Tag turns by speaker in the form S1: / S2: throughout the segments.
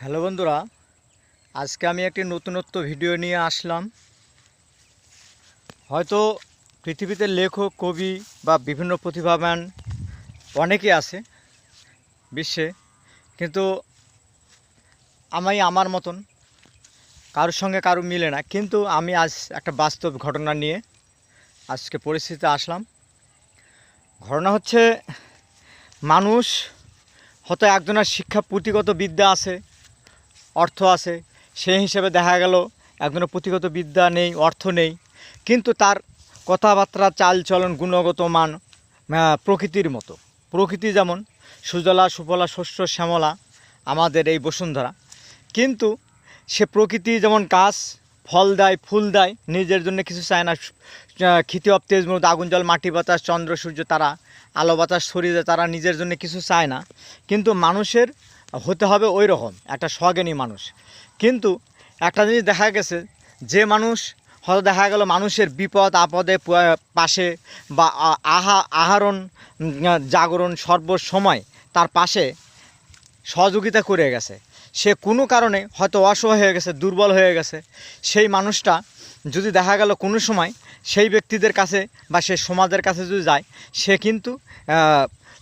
S1: Hello বন্ধুরা, আজকে আমি একটি নতুনত্ব ভিডিও নিয়ে আসলাম। হয়তো পৃথিবীতে লেখক, কবি বা বিভিন্ন প্রতিভাবান অনেকেই আছে বিশ্বে, কিন্তু আমি আমার মতন কারোর সঙ্গে কারো মিলে না। কিন্তু আমি আজ একটা বাস্তব ঘটনা নিয়ে আজকে পরিস্থিতিতে আসলাম। ঘটনা হচ্ছে, মানুষ হয়তো একজনের শিক্ষা পুঁথিগত বিদ্যা আছে, অর্থ আছে, সেই হিসেবে দেখা গেল একজনের পুঁথিগত বিদ্যা নেই, অর্থ নেই, কিন্তু তার কথাবার্তা, চালচলন, গুণগত মান প্রকৃতির মতো। প্রকৃতি যেমন সুজলা সুফলা শস্য শ্যামলা আমাদের এই বসুন্ধরা, কিন্তু সে প্রকৃতি যেমন গাছ ফল দেয়, ফুল দেয়, নিজের জন্য কিছু চায় না। ক্ষিতি অব তেজ মধ্যে আগুন জল মাটি বাতাস চন্দ্র সূর্য তারা আলো বাতাস ছড়িয়ে যায়, তারা নিজের জন্য কিছু চায় না। কিন্তু মানুষের হতে হবে ওই রকম একটা স্বজ্ঞানী মানুষ। কিন্তু একটা জিনিস দেখা গেছে, যে মানুষ হয়তো দেখা গেল মানুষের বিপদ আপদে পাশে বা আহরণ জাগরণ সর্বসময় তার পাশে সহযোগিতা করে গেছে, সে কোনো কারণে হয়তো অসহায় হয়ে গেছে, দুর্বল হয়ে গেছে, সেই মানুষটা যদি দেখা গেল কোনো সময় সেই ব্যক্তিদের কাছে বা সে সমাজের কাছে যদি যায়, সে কিন্তু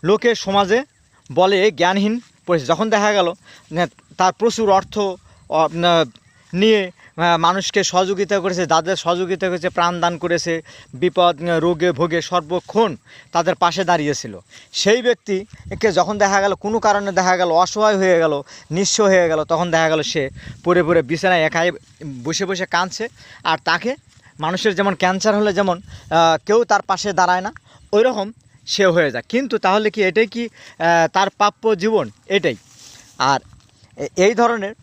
S1: লোকে সমাজে বলে জ্ঞানহীন পরিস্থিতি। যখন দেখা গেল তার প্রচুর অর্থ নিয়ে মানুষকে সহযোগিতা করেছে, যাদের সহযোগিতা করেছে, প্রাণদান করেছে, বিপদ রোগে ভোগে সর্বক্ষণ তাদের পাশে দাঁড়িয়েছিল, সেই ব্যক্তিকে যখন দেখা গেল কোনো কারণে দেখা গেল অসহায় হয়ে গেল, নিঃস্ব হয়ে গেল, তখন দেখা গেল সে পড়ে পড়ে বিছানায় একাই বসে বসে কাঁদছে। আর তাকে মানুষের যেমন ক্যান্সার হলে যেমন কেউ তার পাশে দাঁড়ায় না, ওই রকম সে হয়ে যায়। কিন্তু তাহলে কি এটাই কি তার প্রাপ্য জীবন? এটাই। আর এই ধরনের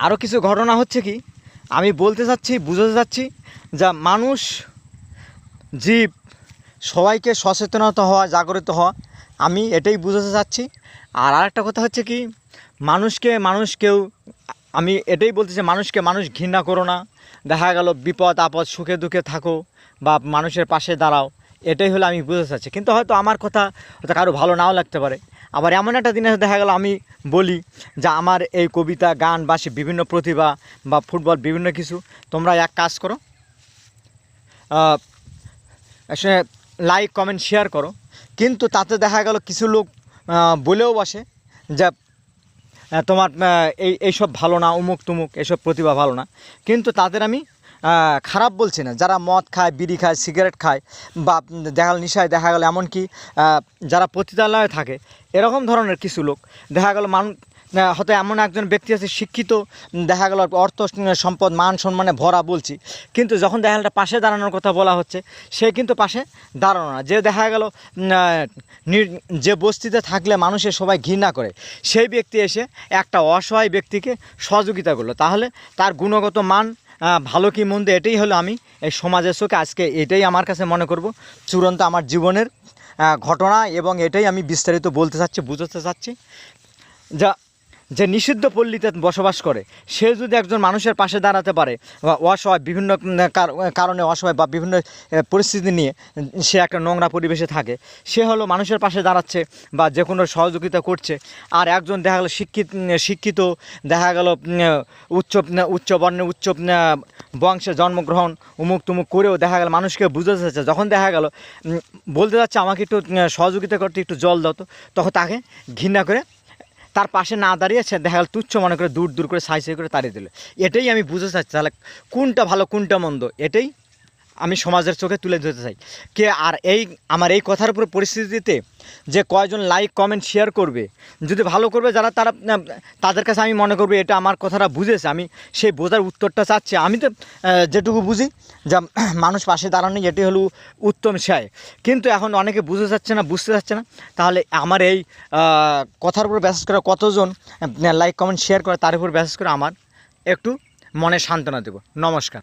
S1: আরও কিছু ঘটনা হচ্ছে কি, আমি বলতে চাচ্ছি, বুঝাতে চাচ্ছি, যা মানুষ জীব সবাইকে সচেতনতা হওয়া, জাগরিত হওয়া, আমি এটাই বুঝাতে চাচ্ছি। আর আরেকটা কথা হচ্ছে কি, মানুষ কেউ, আমি এটাই বলতে চাই, মানুষকে মানুষ ঘৃণা করো না। দেখা গেল বিপদ আপদ সুখে দুঃখে থাকো বা মানুষের পাশে দাঁড়াও, এটাই হলো আমি বুঝতে চাচ্ছি। কিন্তু হয়তো আমার কথা হয়তো কারো ভালো নাও লাগতে পারে। আবার এমন একটা দিনে দেখা গেল আমি বলি যে আমার এই কবিতা, গান বা সে বিভিন্ন প্রতিভা বা ফুটবল বিভিন্ন কিছু, তোমরা এক কাজ করো, লাইক কমেন্ট শেয়ার করো। কিন্তু তাতে দেখা গেল কিছু লোক বলেও বসে যে তোমার এইসব ভালো না, উমুক তুমুক, এসব প্রতিভা ভালো না। কিন্তু তাদের আমি খারাপ বলছি না। যারা মদ খায়, বিড়ি খায়, সিগারেট খায় বা দেখা গেল নেশায়, দেখা গেল এমনকি যারা পতিতালয়ে থাকে, এরকম ধরনের কিছু লোক দেখা গেল হয়তো এমন একজন ব্যক্তি আছে শিক্ষিত, দেখা গেল অর্থ সম্পদ মান সম্মানে ভরা বলছি, কিন্তু যখন দেখা গেল পাশে দাঁড়ানোর কথা বলা হচ্ছে, সে কিন্তু পাশে দাঁড়ানো না। যে দেখা গেল যে বস্তিতে থাকলে মানুষের সবাই ঘৃণা করে, সেই ব্যক্তি এসে একটা অসহায় ব্যক্তিকে সহযোগিতা করলো, তাহলে তার গুণগত মান ভালো কি মন্দ, এটাই হলো আমি এই সমাজের চোখে আজকে এটাই আমার কাছে মনে করব চূড়ান্ত আমার জীবনের ঘটনা। এবং এটাই আমি বিস্তারিত বলতে চাচ্ছি, বুঝাতে চাচ্ছি। যে নিষিদ্ধ পল্লীতে বসবাস করে, সে যদি একজন মানুষের পাশে দাঁড়াতে পারে বা অসহায় বিভিন্ন কারণে অসহায় বা বিভিন্ন পরিস্থিতি নিয়ে সে একটা নোংরা পরিবেশে থাকে, সে হলো মানুষের পাশে দাঁড়াচ্ছে বা যে কোনো সহযোগিতা করছে। আর একজন দেখা গেলো শিক্ষিত দেখা গেল উচ্চ বর্ণে উচ্চ বংশে জন্মগ্রহণ উমুক তুমুক করেও দেখা গেল মানুষকে বুঝাতে চাচ্ছে, যখন দেখা গেল বলতে যাচ্ছে আমাকে একটু সহযোগিতা করতে, একটু জল দাও তো, তখন তাকে ঘৃণা করে তার পাশে না দাঁড়িয়ে সে দেখা গেল তুচ্ছ মনে করে দূর দূর করে সাই করে তাড়িয়ে দিল। এটাই আমি বুঝতে চাচ্ছি, তাহলে কোনটা ভালো কোনটা মন্দ, এটাই আমি সমাজের চোখে তুলে ধরতে চাই। আর আমার এই কথার উপরে পরিস্থিতিতে যে কয়জন লাইক কমেন্ট শেয়ার করবে, যদি ভালো করবে যারা, তাদের কাছে আমি মনে করবো এটা আমার কথাটা বুঝেছে, আমি সেই বোঝার উত্তরটা চাচ্ছি। আমি তো যেটুকু বুঝি যে মানুষ পাশে দাঁড়ানো এটি হলো উত্তম সায়, কিন্তু এখন অনেকে বুঝতে চাচ্ছে না, বুঝতে চাচ্ছে না। তাহলে আমার এই কথার উপর ব্যাস করে কতজন লাইক কমেন্ট শেয়ার করে, তার উপর ব্যাস করে আমার একটু মনে সান্ত্বনা দেব। নমস্কার।